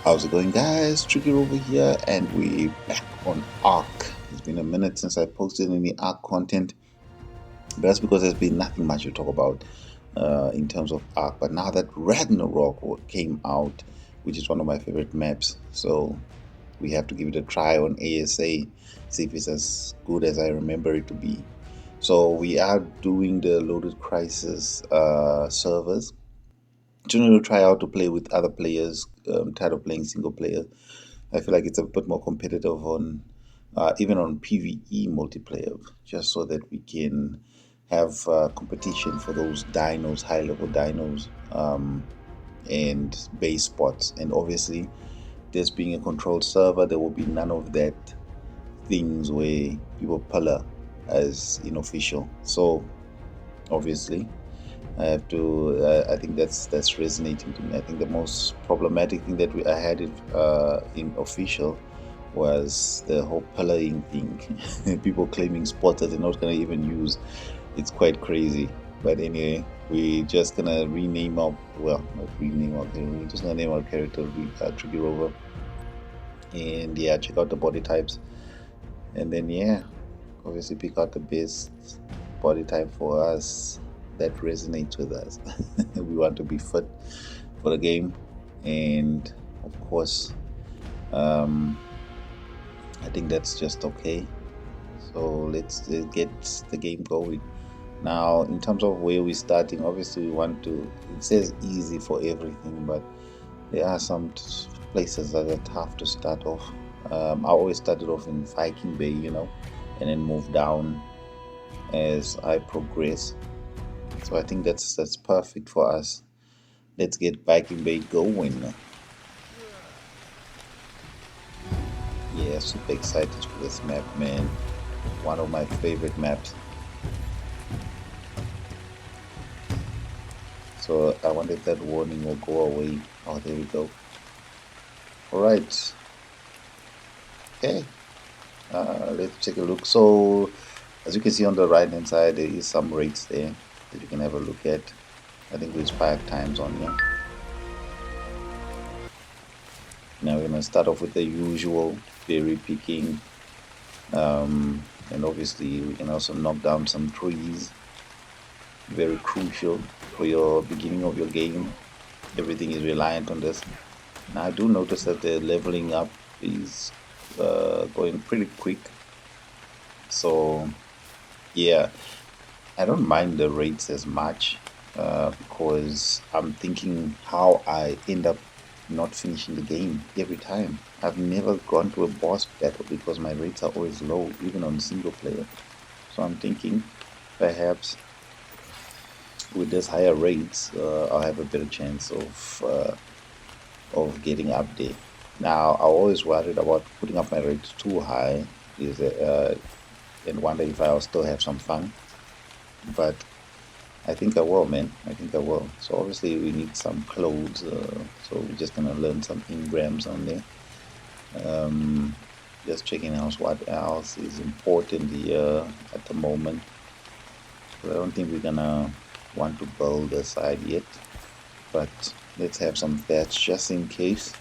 How's it going, guys? Tricky over here, and we're back on ARK. It's been a minute since I posted any ARK content, but that's because there's been nothing much to talk about in terms of ARK. But now that Ragnarok came out, which is one of my favorite maps, so we have to give it a try on ASA, see if it's as good as I remember it to be. So we are doing the Loaded Crisis servers. To try out to play with other players. Tired of playing single player. I feel like it's a bit more competitive on even on PvE multiplayer, just so that we can have competition for those dinos, high level dinos, and base spots. And obviously, this being a controlled server, there will be none of that things where people pillar as unofficial. So obviously, I have to. I think that's resonating to me. I think the most problematic thing that I had it in official was the whole pillaring thing. People claiming spots that they're not gonna even use. It's quite crazy. But anyway, we just gonna rename our not rename our character. We're just gonna name our character Tricky Rover, and yeah, check out the body types, and then yeah, obviously pick out the best body type for us that resonates with us. We want to be fit for the game, and of course, um, I think that's just okay. So let's get the game going. Now, in terms of where we're starting, obviously we want to. It says easy for everything, but there are some places that are tough to start off. I always started off in Viking Bay, and then move down as I progress. So I think that's perfect for us. Let's get Viking Bay going. Yeah, super excited for this map, man. One of my favorite maps. So I wonder if that warning will go away. Oh, there we go. All right. Okay. Let's take a look. So as you can see on the right hand side, there is some rates there that you can have a look at. I think there's 5 times on here. Now we're gonna start off with the usual berry picking, and obviously we can also knock down some trees. Very crucial for your beginning of your game. Everything is reliant on this. Now I do notice that the leveling up is going pretty quick. So yeah, I don't mind the rates as much because I'm thinking how I end up not finishing the game every time. I've never gone to a boss battle because my rates are always low, even on single player. So I'm thinking perhaps with these higher rates, I'll have a better chance of getting up there. Now, I always worried about putting up my rates too high, is and wonder if I'll still have some fun. But I think I will, man. I think I will. So obviously we need some clothes. So we're just gonna learn some engrams on there. Just checking out what else is important here at the moment. But I don't think we're gonna want to build the side yet. But let's have some thatch just in case.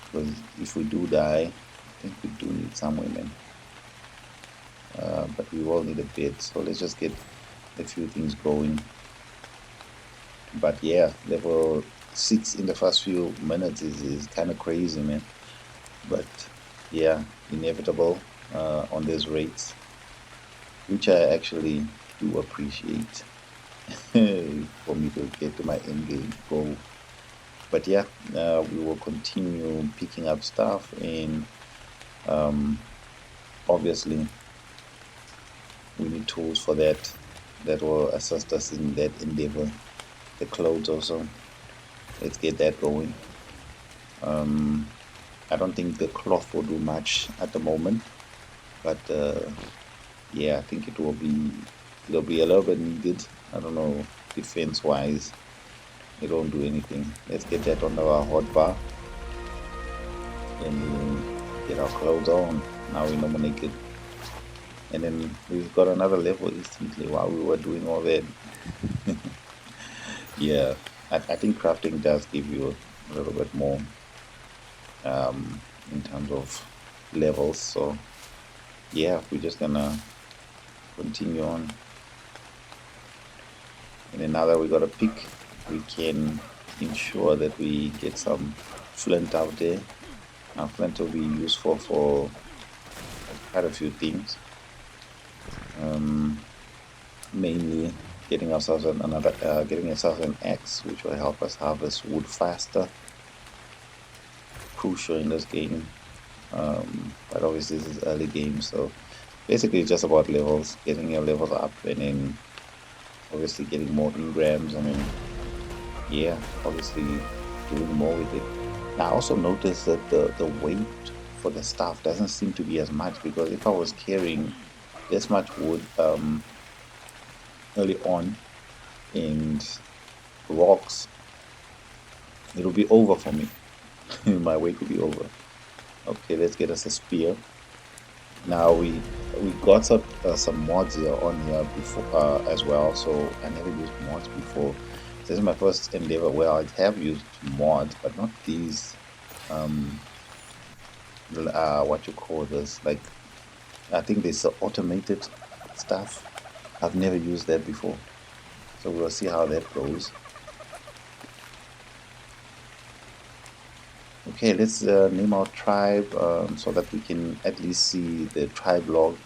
Because if we do die, I think we do need some women. But we will need a bit. So let's just get a few things going. But yeah, level 6 in the first few minutes is kind of crazy, man. But yeah, inevitable on these rates, which I actually do appreciate for me to get to my end game goal. But yeah, we will continue picking up stuff, and obviously we need tools for that will assist us in that endeavor. The clothes also, let's get that going. I don't think the cloth will do much at the moment, but yeah, I think it'll be a little bit needed. I don't know, defense wise it won't do anything. Let's get that on our hotbar and get our clothes on. Now we know we're naked, and then we've got another level instantly while we were doing all that. Yeah, I think crafting does give you a little bit more in terms of levels. So yeah, we're just gonna continue on. And then now that we got a pick, we can ensure that we get some flint out there. Now flint will be useful for quite a few things. Mainly getting ourselves getting ourselves an axe, which will help us harvest wood faster. Crucial in this game, but obviously this is early game, so basically it's just about levels, getting your levels up, and then obviously getting more engrams, and then yeah, obviously doing more with it. Now I also noticed that the weight for the stuff doesn't seem to be as much, because if I was carrying this much wood early on and rocks, it'll be over for me. My weight will be over. Okay, let's get us a spear. Now we got some mods here on here before as well. So I never used mods before. This is my first endeavor where I have used mods, but not these. What you call this? Like, I think this automated stuff. I've never used that before, so we'll see how that goes. Okay, let's name our tribe so that we can at least see the tribe log,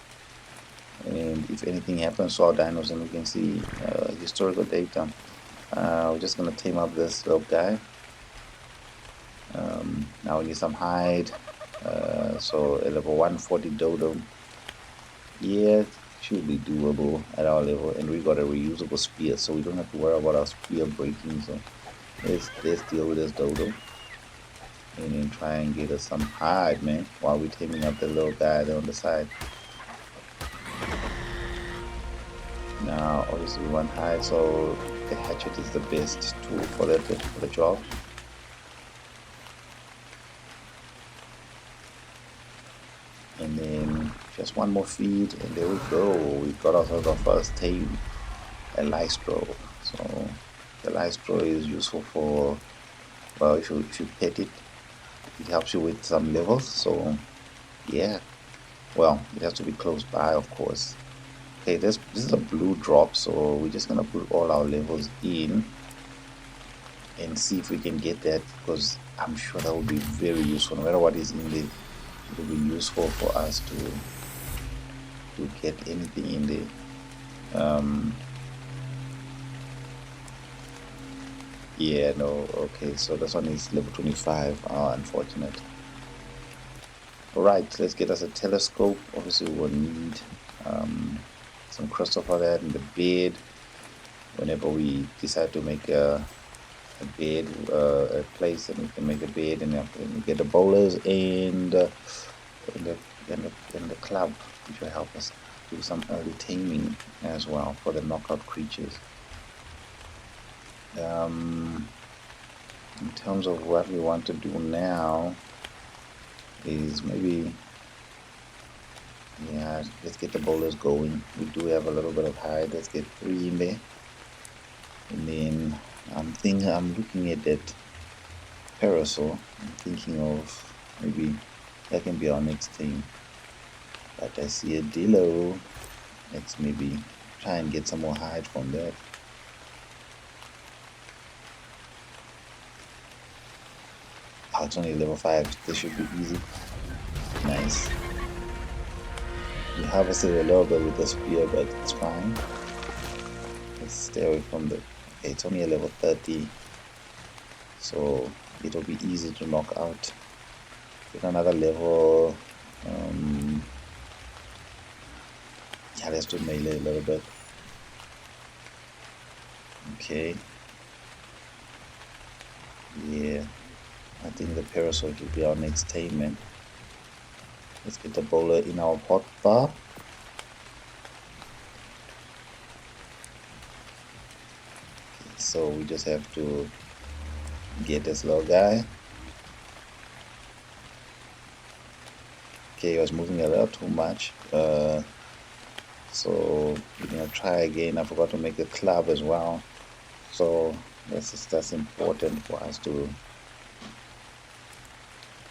and if anything happens to our dinos, then we can see historical data. We're just gonna tame up this little guy. Now we need some hide. So a level 140 dodo. Yeah, should be doable at our level, and we got a reusable spear, so we don't have to worry about our spear breaking. So let's deal with this dodo, and then try and get us some hide, man, while we're taming up the little guy there on the side. Now, obviously, we want hide, so the hatchet is the best tool for the job. And then just one more feed, and there we go. We got ourselves our first tame, a lystro. So the lystro is useful for, well, if you pet it, it helps you with some levels. So yeah, well, it has to be close by, of course. Okay, this is a blue drop, so we're just gonna put all our levels in and see if we can get that, because I'm sure that will be very useful. No matter what is in there, it will be useful for us to get anything in there. Yeah, no, okay, so this one is level 25. Unfortunate. Alright, let's get us a telescope. Obviously we'll need some crystal for that, and the bed. Whenever we decide to make a bed, a place, and we can make a bed, and we get the bowlers and the club, which will help us do some early taming as well for the knockout creatures. In terms of what we want to do now is maybe, yeah, let's get the bowlers going. We do have a little bit of hide. Let's get 3 in there, and then I'm looking at that parasol. I'm thinking of maybe that can be our next thing. But I see a dillo. Let's maybe try and get some more hide from that. Oh, it's only level 5. This should be easy. Nice. We harvested a little bit with the spear, but it's fine. Let's stay away from the... Okay, it's only a level 30. So it'll be easy to knock out. Get another level. Yeah, let's do melee a little bit. Okay. Yeah. I think the parasol will be our next tame, man. Let's get the bowler in our pot bar. Okay, so we just have to get this little guy. Okay, he was moving a little too much. So we're gonna try again. I forgot to make a club as well. So that's important for us to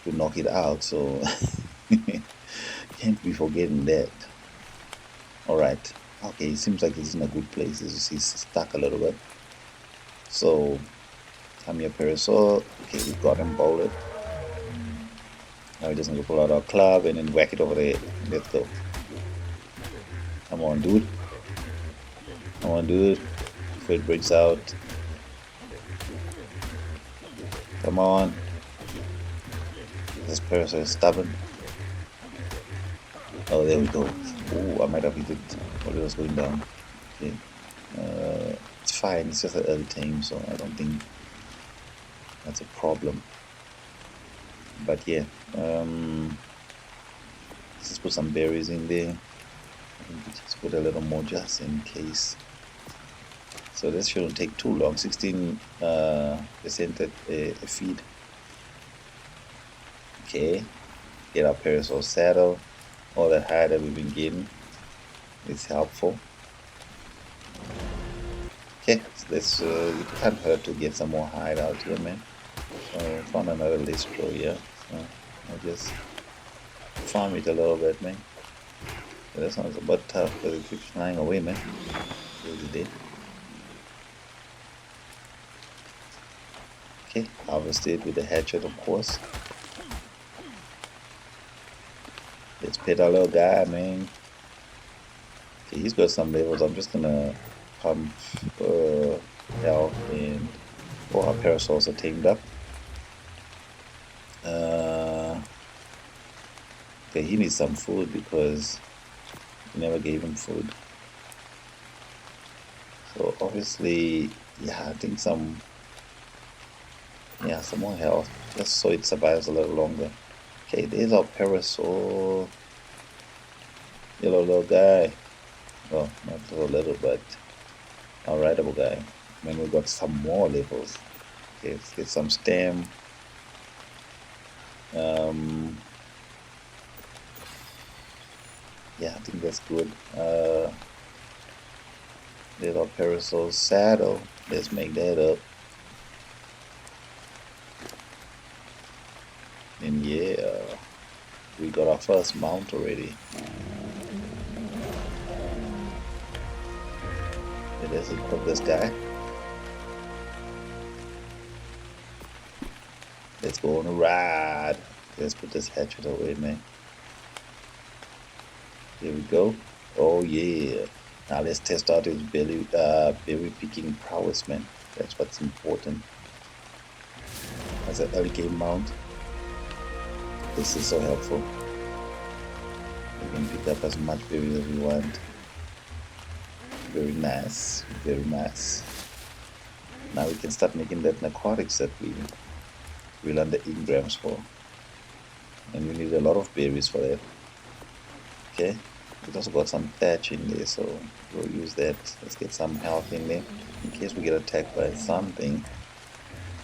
to knock it out, so can't be forgetting that. Alright. Okay, it seems like it's in a good place. As you see, it's stuck a little bit. So come here, parasol. Okay, we got him bolted. Now we just need to pull out our club and then whack it over there. Let's go. Come on, dude. Come on, dude. Before it breaks out. Come on. This parasol is stubborn. Oh, there we go. Oh, I might have hit it while it was going down. Okay. It's fine. It's just an early time, so I don't think that's a problem. But yeah, let's just put some berries in there. I think we just put a little more just in case. So this shouldn't take too long. 16% a feed. Okay, get our parasol saddle. All that hide that we've been getting is helpful. Okay, so let's it can't hurt to get some more hide out here, man. So found another listro here. So I'll just farm it a little bit, man. So this one's about tough because it keeps flying away, man. Here's it. Okay, harvest it with the hatchet, of course. Let's pet our little guy, man. Okay, he's got some levels. I'm just gonna pump health and all our parasols are tamed up. Okay, he needs some food because we never gave him food. So obviously, yeah, I think some more health, just so it survives a little longer. Okay, there's our parasol. Yellow little guy. Well, not so little, but our rideable guy. I mean, we got some more levels. Okay, let's get some stem. Yeah, I think that's good. Little parasol saddle. Let's make that up. And yeah, we got our first mount already. Let's equip this guy. Let's go on a ride. Let's put this hatchet away, man. Here we go. Oh yeah. Now let's test out his berry picking prowess, man. That's what's important. As an early game mount, this is so helpful. We can pick up as much berries as we want. Very nice, very nice. Now we can start making that narcotics that we learned the engrams for. And we need a lot of berries for that. Okay, we also got some thatch in there, so we'll use that. Let's get some health in there. In case we get attacked by something,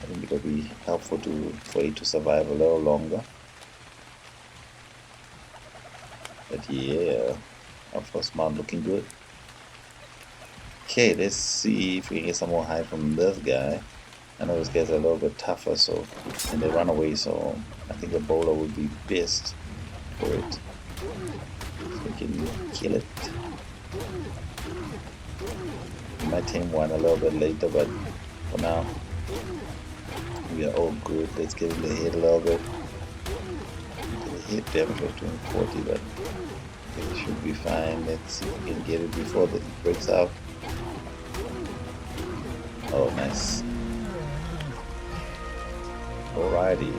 I think it'll be helpful for it to survive a little longer. But yeah, our first mount looking good. Okay, let's see if we can get some more hide from this guy. I know this guy's a little bit tougher, so and they run away, so I think a bowler would be best for it. So we can kill it. We might tame one a little bit later, but for now we are all good. Let's get in the head a little bit. The hit damage of 240, but it should be fine. Let's see if we can get it before it breaks out. Oh, nice. Alrighty.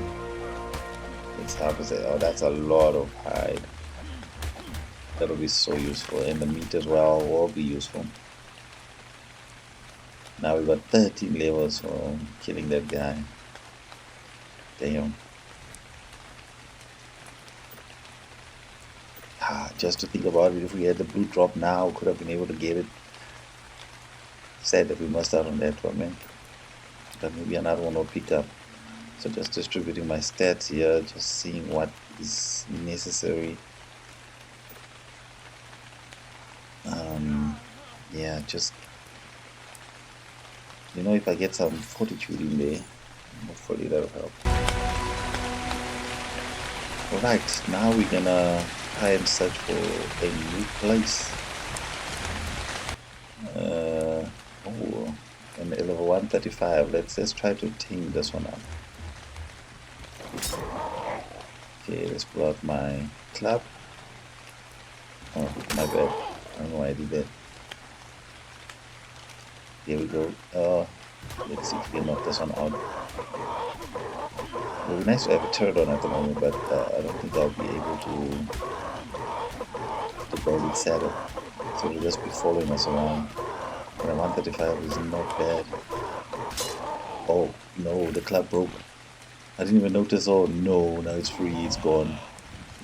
Let's harvest it. Oh, that's a lot of hide. That'll be so useful. And the meat as well will be useful. Now we've got 13 levels for killing that guy. Damn. Just to think about it, if we had the blue drop now, we could have been able to get it. Sad that we missed out on that one, man. But maybe another one will pick up. So just distributing my stats here, just seeing what is necessary. Yeah, just, you know, if I get some fortitude in there, hopefully that'll help. Alright, now we're gonna try and search for a new place. Oh, and level 135. Let's try to team this one up. Okay, let's pull out my club. Oh, my bad. I don't know why I did that. Here we go. Let's see if we can knock this one out. It would be nice to have a turret on at the moment, but I don't think I'll be able to build it saddle. So it'll just be following us around. And 135 is not bad. Oh no, the club broke. I didn't even notice. Oh no, now it's free, it's gone.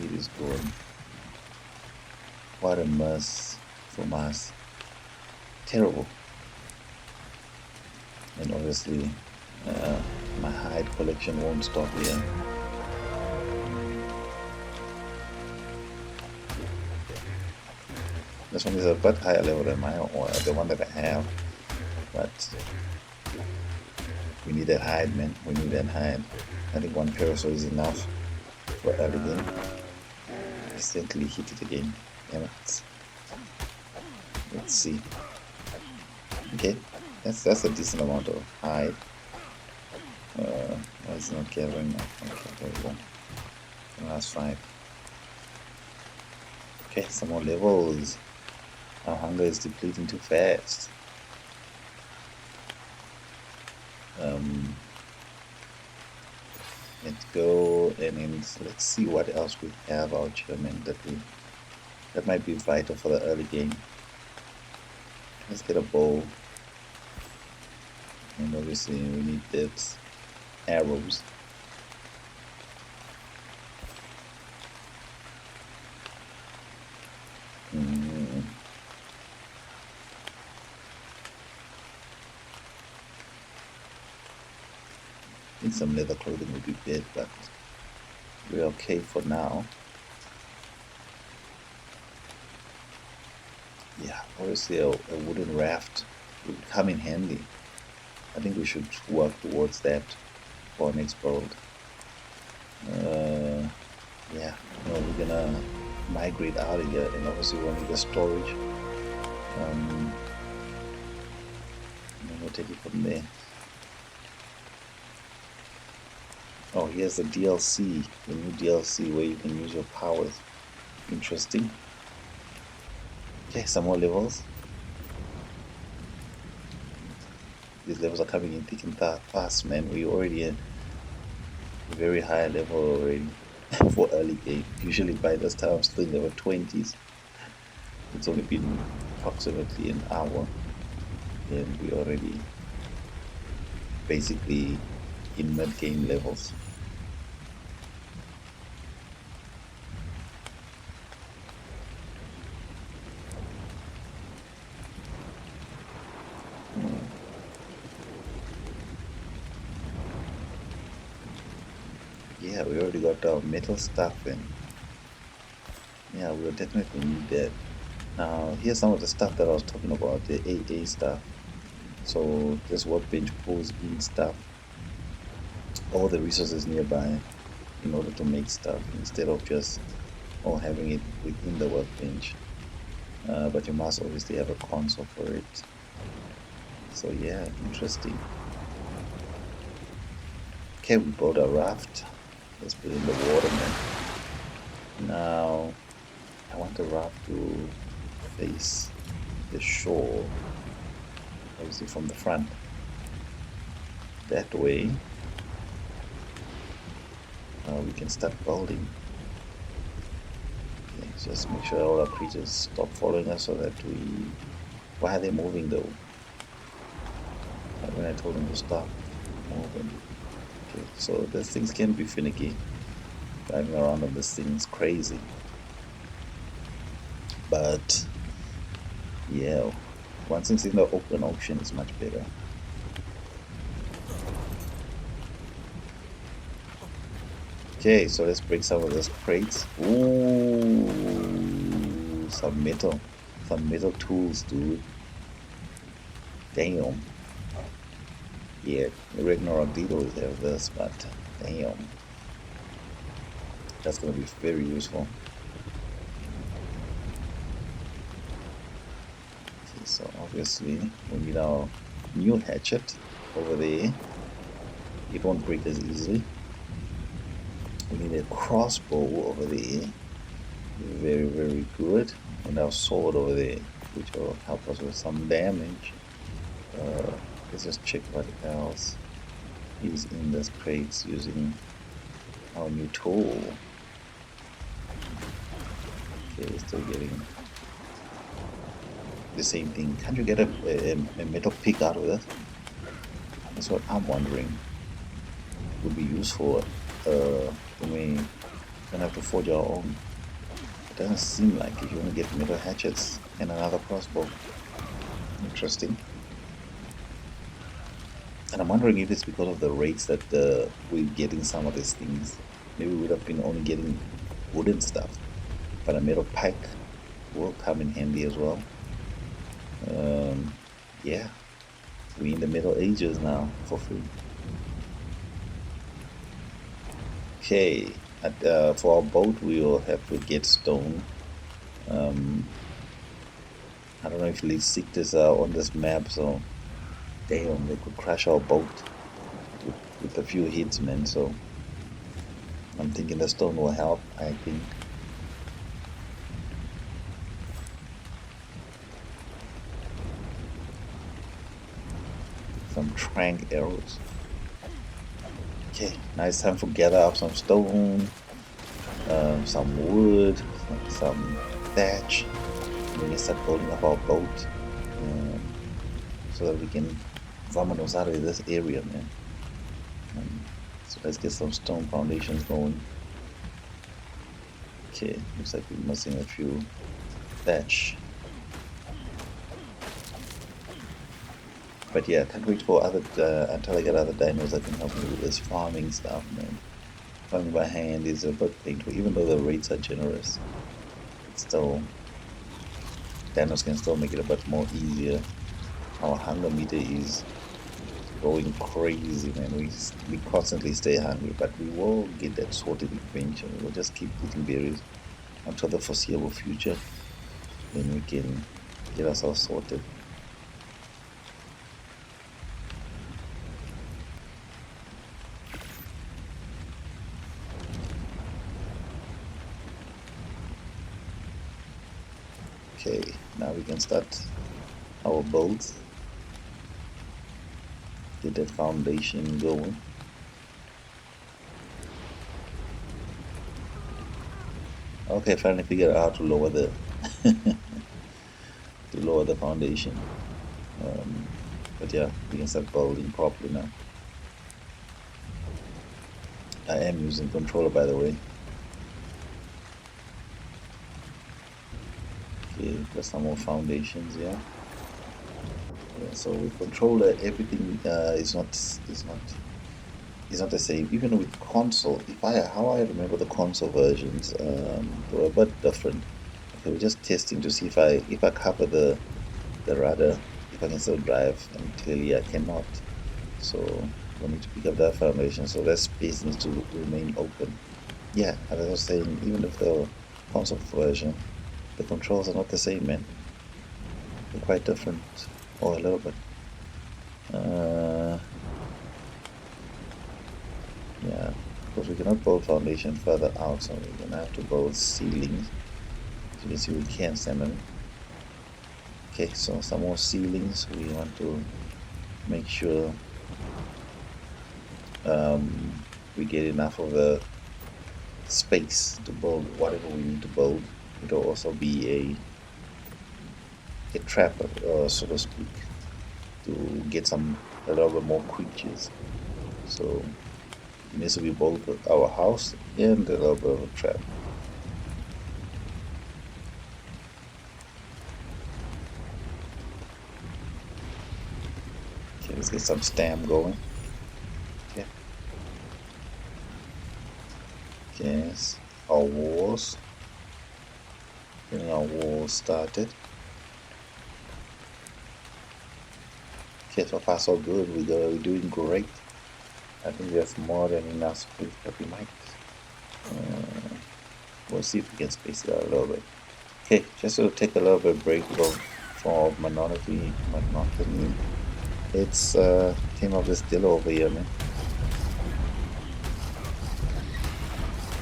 It is gone. What a mess from us. Terrible. And obviously, my hide collection won't stop here. This one is a bit higher level than mine, or the one that I have. But we need that hide, man. We need that hide. I think one parasol is enough for early game. Accidentally hit it again. Damn it. Let's see. Okay, that's a decent amount of hide. Why is it not gathering now? Okay, there we go. Last 5. Okay, some more levels. Our hunger is depleting too fast. Let's go and then let's see what else we have out here, man, that might be vital for the early game. Let's get a bow. And obviously we need that arrows. I think some leather clothing would be good, but we're okay for now. Yeah, obviously a wooden raft would come in handy. I think we should work towards that for our next build. Yeah, no, we're gonna migrate out of here, and obviously we'll need the storage. And then we'll take it from there. Oh, here's the DLC, the new DLC where you can use your powers. Interesting. Okay, some more levels. These levels are coming in thick and fast, man. We're already at a very high level already for early game. Usually by this time I'm still in level 20s. It's only been approximately an hour and we're already basically in mid-game levels. Yeah, we already got our metal stuff in. Yeah, we'll definitely need that. Now, here's some of the stuff that I was talking about, the AA stuff. So, this workbench pulls in stuff, all the resources nearby, in order to make stuff, instead of just all having it within the workbench. But you must obviously have a console for it. So, yeah, interesting. Okay, we built a raft. Let's put it in the water, man. Now, I want the raft to face the shore, obviously from the front. That way, we can start building. Okay, just make sure all our creatures stop following us so that we... Why are they moving though? When I told them to stop moving. Okay, so these things can be finicky. Driving around on this thing is crazy. But yeah, once it's in the open ocean, it's much better. Okay, so let's break some of those crates. Ooh, some metal tools, dude. Damn. Yeah, Ragnarok did always have this, but damn. That's going to be very useful. Okay, so obviously we need our new hatchet over there. It won't break as easily. We need a crossbow over there. Very, very good. And our sword over there, which will help us with some damage. Let's just check what else is in this crates using our new tool. Okay, we're still getting the same thing. Can't you get a metal pick out of this? That's what I'm wondering. Would be useful when we don't have to forge our own. It doesn't seem like if you want to get metal hatchets and another crossbow. Interesting. And I'm wondering if it's because of the rates that we're getting some of these things. Maybe we would have been only getting wooden stuff, but a metal pike will come in handy as well. Yeah, we're in the Middle Ages now for free. Okay, for our boat we will have to get stone. I don't know if lead sectors are on this map, so damn, they could crash our boat with a few hits, man. So I'm thinking the stone will help, I think. Some trank arrows. Okay, now it's time to gather up some stone, some wood, some thatch. We need to start building up our boat so that we can vamonos out of this area, man. So let's get some stone foundations going. Okay, looks like we're missing a few thatch. But yeah, can't wait for other until I get other dinos that can help me with this farming stuff, man. Farming by hand is a bit painful, even though the rates are generous. It's still, dinos can still make it a bit more easier. Our hunger meter is going crazy, man. We constantly stay hungry, but we will get that sorted eventually. We'll just keep eating berries until the foreseeable future. Then we can get ourselves sorted. Okay, now we can start our builds. Get that foundation going. Okay, finally figured out how to lower the foundation. But yeah, we can start building properly now. I am using controller, by the way. Okay, got some more foundations, yeah. So with controller, everything is not the same. Even with console, how I remember the console versions, they were a bit different. Okay, we're just testing to see if I cover the rudder, if I can still drive, and clearly I cannot. So we need to pick up that foundation. So that space needs to remain open. Yeah, as I was saying, even with the console version, the controls are not the same, man. They're quite different, or a little bit. Yeah, because we cannot build foundation further out, so we're gonna have to build ceilings. As you can see, we can't stand on it. Okay, so some more ceilings. We want to make sure we get enough of the space to build whatever we need to build. It'll also be a trap, so to speak, to get a little bit more creatures. So it needs to be both our house and a little bit of a trap. Okay, let's get some stamp going. Okay. Yes, our walls. Getting our walls started. Okay, so far so good. We're doing great. I think there's more than enough space, but we might We'll see if we can space it out a little bit. Okay, just to take a little bit of break for monotony. It's came up this deal over here, man.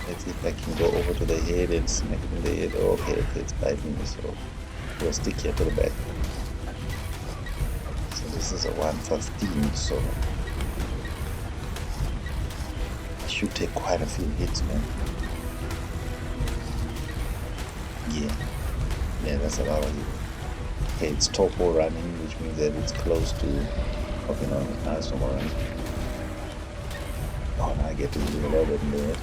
Let's see if I can go over to the head and smack it in the head. Oh, okay, it's biting me, so we'll stick here to the back. So this is a 115, so it should take quite a few hits, man. Yeah, that's a lot of hits. Okay, it's topo running, which means that it's close to. Okay, no, now it's no more running. Oh, now I get to do a little bit in the head.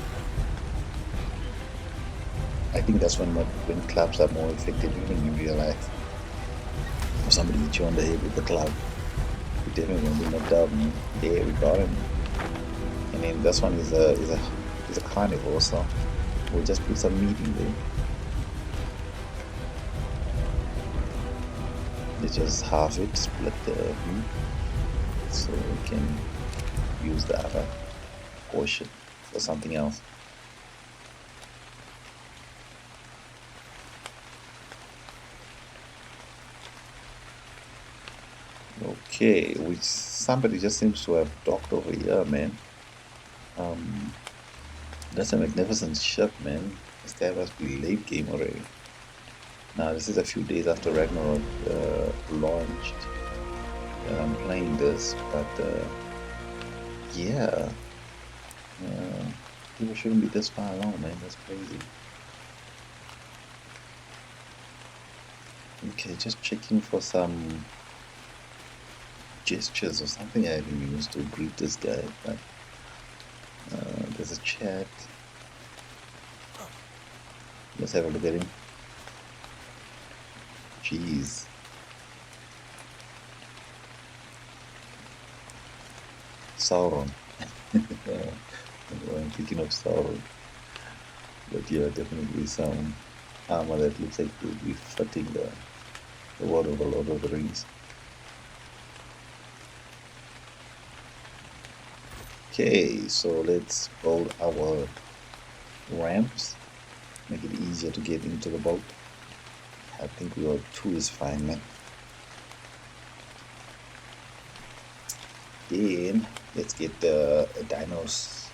I think that's when clubs are more effective, even in real life. If somebody hits you on the head with a club, you definitely gonna be knocked out, man. Yeah, we got him. And then this one is a carnivore, so we'll just put some meat in there. Let's just halve it, split the meat, so we can use the other portion for something else. Okay, which somebody just seems to have docked over here, man. That's a magnificent ship, man. This guy must be late game already. Now, this is a few days after Ragnarok launched that I'm playing this, but yeah, people shouldn't be this far along, man. That's crazy. Okay, just checking for some gestures or something I can use to greet this guy, but there's a chat. Let's have a look at him. Jeez. Sauron. I'm thinking of Sauron. But yeah, definitely some armor that looks like it would be fitting the world of the Lord of the Rings. Okay, so let's build our ramps, make it easier to get into the boat. I think we got 2 is fine, man. Then let's get the dinos.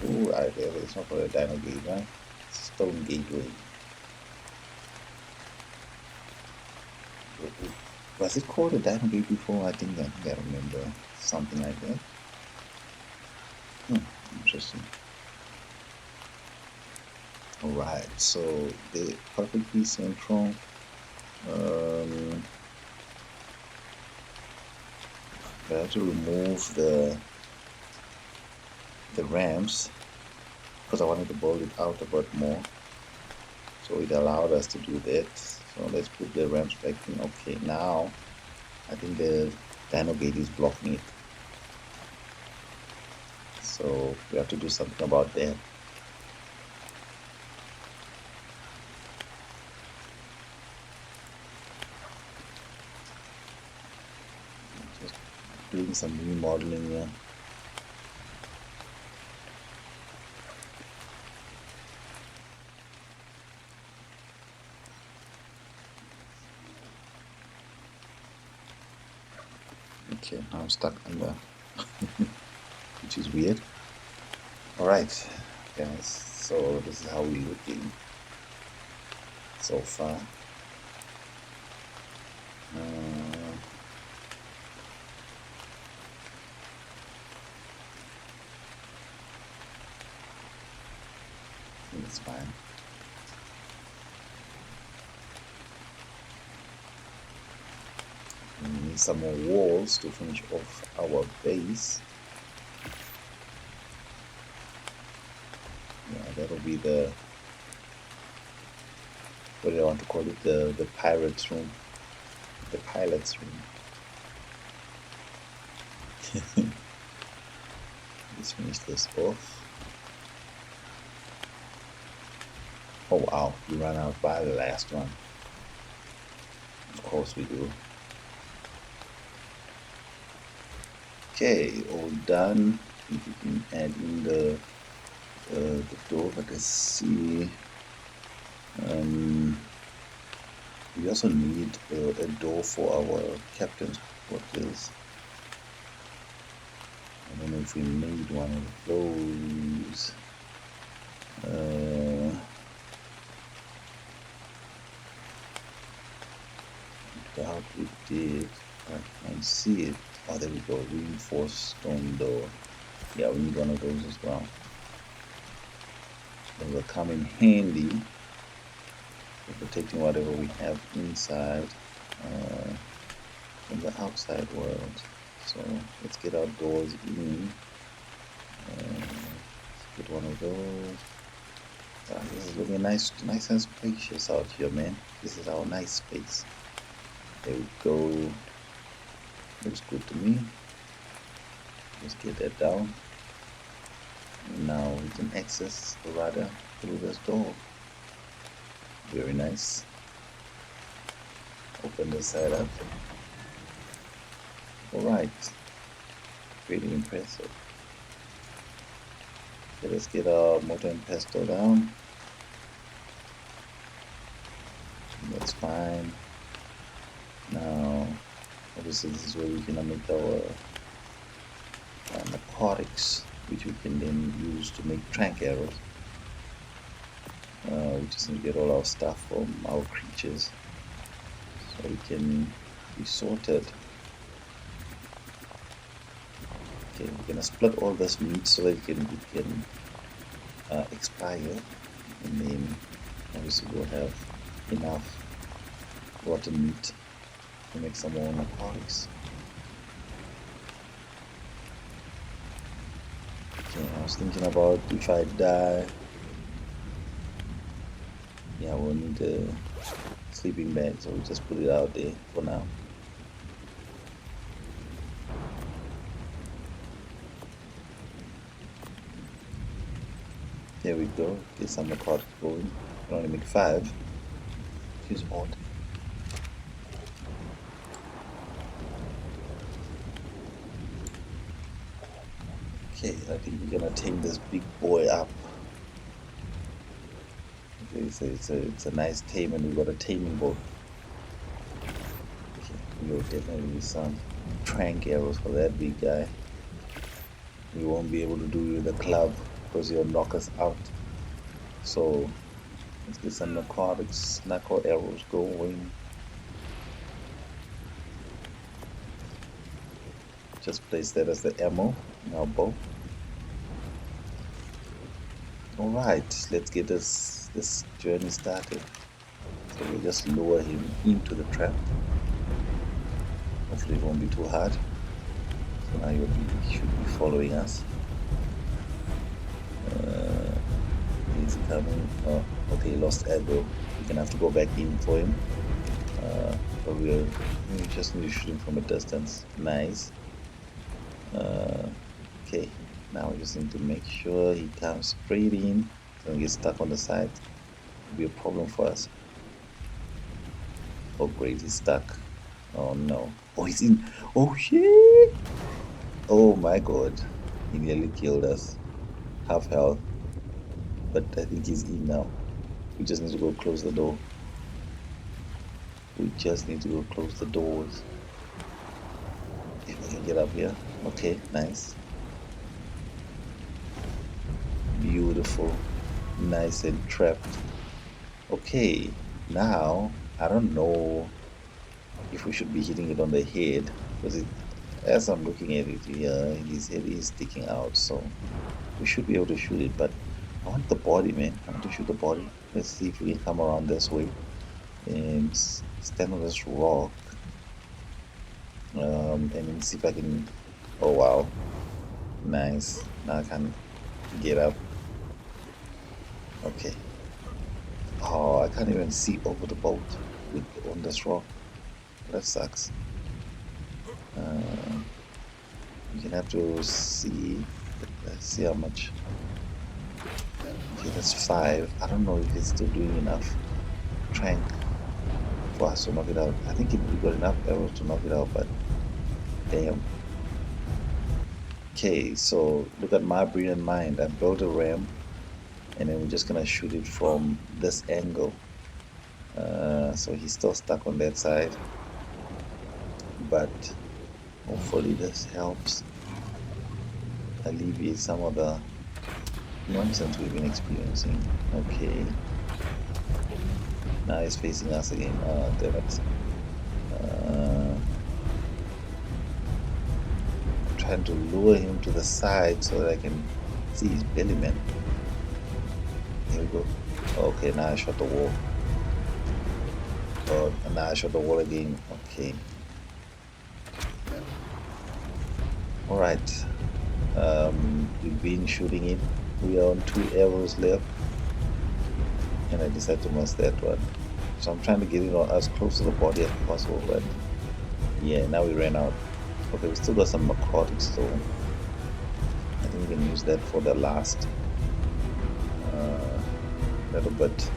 Ooh, it's not called a dino gate, right? It's a stone gateway. Was it called a dino gate before? I think I remember something like that. Interesting. Alright, so they're perfectly central. I have to remove the ramps because I wanted to build it out a bit more, so it allowed us to do that. So let's put the ramps back in. Okay, now I think the dino gate is blocking it, so we have to do something about that. Just doing some remodeling here. Okay, now I'm stuck under, which is weird. Alright, guys, so this is how we're looking so far. It's fine. We need some more walls to finish off our base. Yeah, that'll be the, what do I want to call it? The pirate's room. The pilot's room. Let's finish this off. Oh wow, we ran out by the last one. Of course we do. Okay, all done. You can add in the door, but let's see. We also need a door for our captain's quarters. I don't know if we made one of those. Doubt we did. I can't see it. Oh, there we go. Reinforced stone door. Yeah, we need one of those as well. They will come in handy for protecting whatever we have inside from the outside world. So let's get our doors in. Let's get one of those. This is looking nice and spacious out here, man. This is our nice space. There we go. Looks good to me. Let's get that down. Now we can access the ladder through this door. Very nice. Open this side up. Alright. Really impressive. Okay, let's get our mortar and pestle down. That's fine. Now, obviously this is where we can make our narcotics, which we can then use to make trank arrows. We just need to get all our stuff from our creatures so we can be sorted. Okay, we're gonna split all this meat so that it can expire, and then obviously we'll have enough rotten meat to make some more narcotics. Okay, I was thinking about if I die, yeah, we'll need a sleeping bag, so we'll just put it out there for now. There we go. Get some narcotics going. We can only make 5. Which is odd. Okay, I think we're gonna tame this big boy up. Okay, so it's a nice tame, and we've got a taming boat. Okay, we'll definitely need some trank arrows for that big guy. We won't be able to do it with a club because he'll knock us out. So let's get some narcotics, narco arrows going. Just place that as the ammo in our bow. Alright, let's get this journey started. So we'll just lower him into the trap. Hopefully it won't be too hard. So now he should be following us. He's coming. Oh, okay, lost arrow. We're gonna have to go back in for him. But we just need to shoot him from a distance. Nice. Okay, now we just need to make sure he comes straight in. Don't get stuck on the side. It'll be a problem for us. Oh great, he's stuck. Oh no. Oh, he's in. Oh shit. Oh my god. He nearly killed us. Half health. But I think he's in now. We just need to go close the door. We just need to go close the doors. If we can get up here. Okay, nice. Beautiful. Nice and trapped. Okay, now I don't know if we should be hitting it on the head, because as I'm looking at it here, his head is sticking out, so we should be able to shoot it. But I want the body, man. I want to shoot the body. Let's see if we can come around this way and stand on this rock, and then see if I can. Oh wow, nice. Now I can get up. Okay. Oh, I can't even see over the boat on this rock. That sucks. You can have to see. Let's see how much. Okay, that's 5. I don't know if it's still doing enough trank for us to knock it out. I think we got enough arrows to knock it out, but damn. Okay, so look at my brilliant mind. I built a ram, and then we're just gonna shoot it from this angle. So he's still stuck on that side, but hopefully this helps alleviate some of the nonsense we've been experiencing. Okay, now he's facing us again. Oh, damn it. I'm trying to lure him to the side so that I can see his belly, man. Here we go. Okay, now I shot the wall. Oh, and now I shot the wall again. Okay. Alright. We've been shooting it. We are on 2 arrows left. And I decided to miss that one. So I'm trying to get it on as close to the body as possible, but yeah, now we ran out. Okay, we still got some narcotic stone. I think we can use that for the last little bit.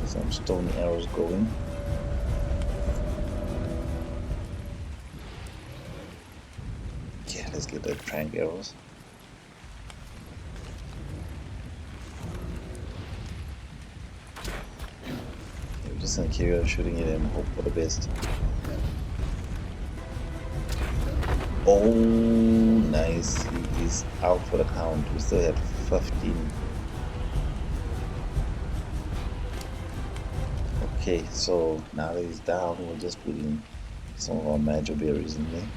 Some stone arrows going. Yeah, let's get the trank arrows. Okay, we're just gonna carry on shooting it and hope for the best. Oh, nice. He is out for the count. We still had 15. Okay, so now that he's down, we'll just put in some of our magic berries in there.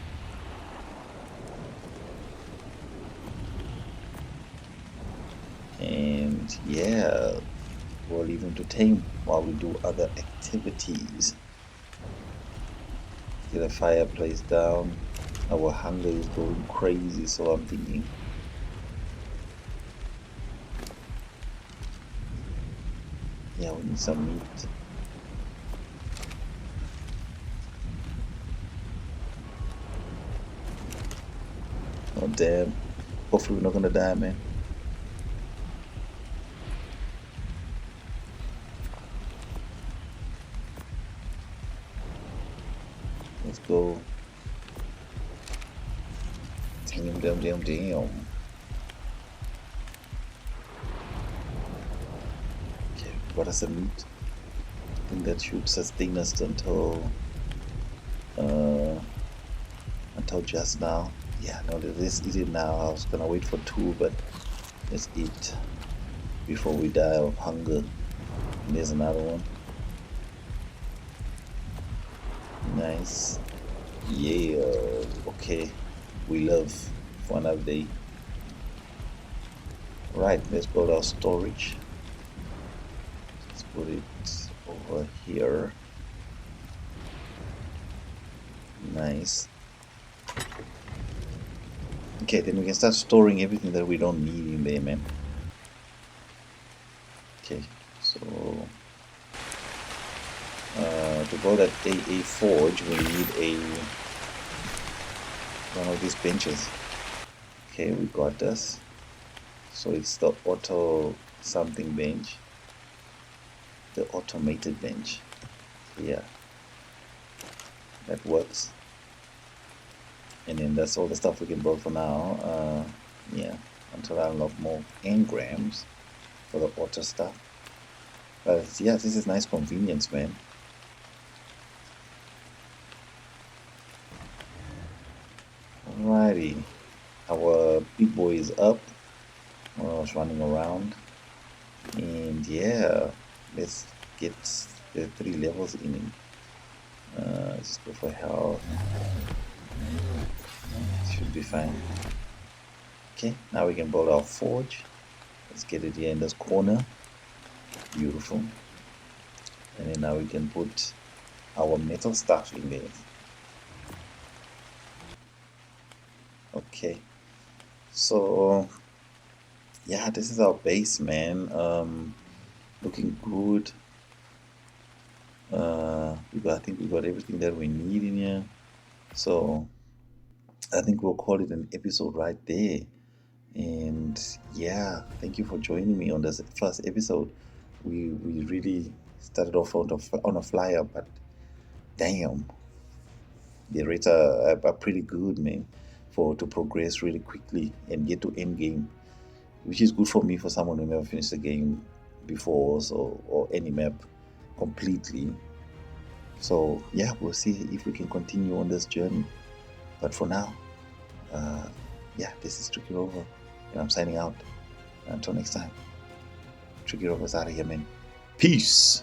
And yeah, we'll leave him to tame while we do other activities. Get a fireplace down. Our hunger is going crazy, so I'm thinking. Yeah, we need some meat. Oh damn. Hopefully we're not gonna die, man. Let's go. Damn. Okay, got us some meat. I think that should sustain us until just now. Yeah, no, let's eat it now. I was gonna wait for 2, but let's eat before we die of hunger. And there's another one. Nice. Yeah. Okay. We live for another day. Right, let's build our storage. Let's put it over here. Nice. Okay, then we can start storing everything that we don't need in there, man. Okay, so to build that AA forge, we need one of these benches. Okay, we got this. So it's the auto something bench, the automated bench. Yeah, that works. And then that's all the stuff we can build for now. Yeah, until I unlock more engrams for the auto stuff. But yeah, this is nice convenience, man. Alrighty, our big boy is up. I was running around, and yeah, let's get the 3 levels in him. Let's go for health. Should be fine. Okay, now we can build our forge. Let's get it here in this corner. Beautiful. And then now we can put our metal stuff in there. Okay, so yeah, this is our base, man. Looking good. I think we got everything that we need in here. So I think we'll call it an episode right there. And yeah, thank you for joining me on this first episode. We really started off on a flyer, but damn, the rates are pretty good, man. to progress really quickly and get to end game, which is good for me, for someone who never finished the game before, or any map completely. So yeah, we'll see if we can continue on this journey. But for now, yeah, this is Tricky Rover, and I'm signing out. Until next time, Tricky Rover's out of here, man. Peace.